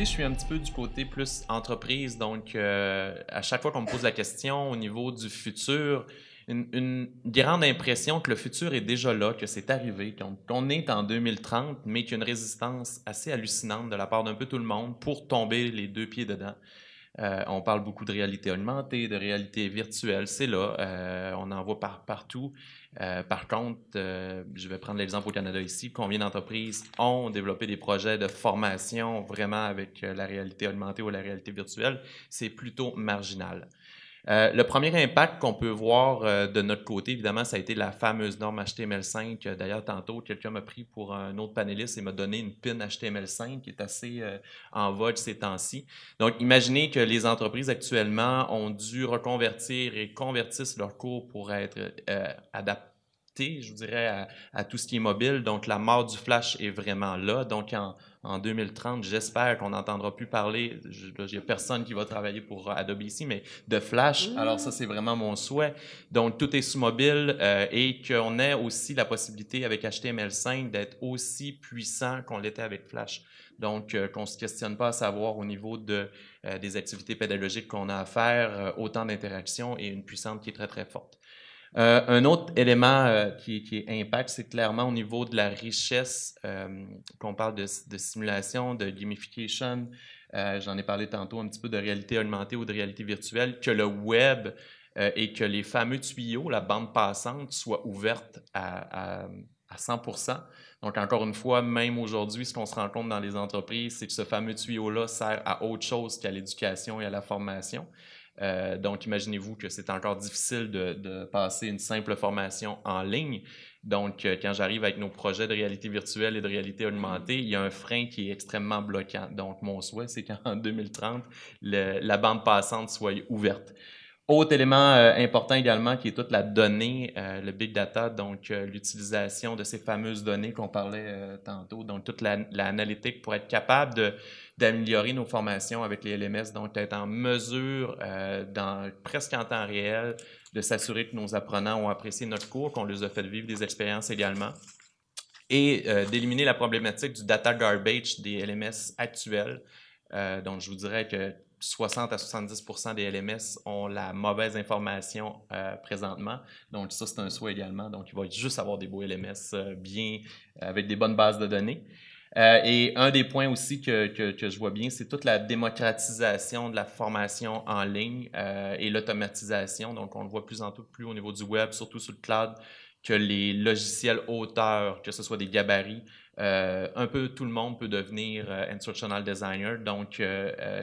côté, je suis un petit peu du côté plus entreprise. Donc, à chaque fois qu'on me pose la question au niveau du futur, une grande impression que le futur est déjà là, que c'est arrivé, qu'on est en 2030, mais qu'il y a une résistance assez hallucinante de la part d'un peu tout le monde pour tomber les deux pieds dedans. On parle beaucoup de réalité augmentée, de réalité virtuelle, c'est là, on en voit partout. Par contre, je vais prendre l'exemple au Canada ici, combien d'entreprises ont développé des projets de formation vraiment avec la réalité augmentée ou la réalité virtuelle? C'est plutôt marginal. Le premier impact qu'on peut voir de notre côté, évidemment, ça a été la fameuse norme HTML5. D'ailleurs, tantôt, quelqu'un m'a pris pour un autre panéliste et m'a donné une pin HTML5 qui est assez en vogue ces temps-ci. Donc, imaginez que les entreprises actuellement ont dû reconvertir et convertissent leurs cours pour être adaptés, je vous dirais, à tout ce qui est mobile. Donc, la mort du Flash est vraiment là. Donc, en 2030, j'espère qu'on n'entendra plus parler, il n'y a personne qui va travailler pour Adobe ici, mais de Flash. Alors ça, c'est vraiment mon souhait. Donc, tout est sous mobile et qu'on ait aussi la possibilité avec HTML5 d'être aussi puissant qu'on l'était avec Flash. Donc, qu'on ne se questionne pas à savoir au niveau des activités pédagogiques qu'on a à faire, autant d'interactions et une puissance qui est très, très forte. Un autre élément qui est impact, c'est clairement au niveau de la richesse, qu'on parle de simulation, de gamification. J'en ai parlé tantôt un petit peu de réalité augmentée ou de réalité virtuelle, que le web et que les fameux tuyaux, la bande passante, soient ouvertes à 100%. Donc, encore une fois, même aujourd'hui, ce qu'on se rend compte dans les entreprises, c'est que ce fameux tuyau-là sert à autre chose qu'à l'éducation et à la formation. Donc, imaginez-vous que c'est encore difficile de passer une simple formation en ligne. Donc, quand j'arrive avec nos projets de réalité virtuelle et de réalité augmentée, il y a un frein qui est extrêmement bloquant. Donc, mon souhait, c'est qu'en 2030, la bande passante soit ouverte. Autre élément important également, qui est toute la donnée, le big data, donc l'utilisation de ces fameuses données qu'on parlait tantôt, donc toute l'analytique pour être capable d'améliorer nos formations avec les LMS, donc être en mesure, presque en temps réel, de s'assurer que nos apprenants ont apprécié notre cours, qu'on les a fait vivre des expériences également, et d'éliminer la problématique du data garbage des LMS actuels. Donc, je vous dirais que 60 à 70% des LMS ont la mauvaise information présentement. Donc, ça, c'est un souhait également. Donc, il va juste avoir des beaux LMS bien, avec des bonnes bases de données. Et un des points aussi que je vois bien, c'est toute la démocratisation de la formation en ligne et l'automatisation. Donc, on le voit plus en plus au niveau du web, surtout sur le cloud, que les logiciels auteurs, que ce soit des gabarits, un peu tout le monde peut devenir instructional designer. Donc,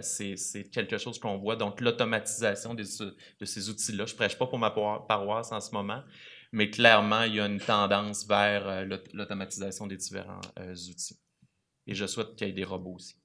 c'est quelque chose qu'on voit. Donc, l'automatisation de ces outils-là. Je ne prêche pas pour ma paroisse en ce moment, mais clairement, il y a une tendance vers l'automatisation des différents outils. Et je souhaite qu'il y ait des robots aussi.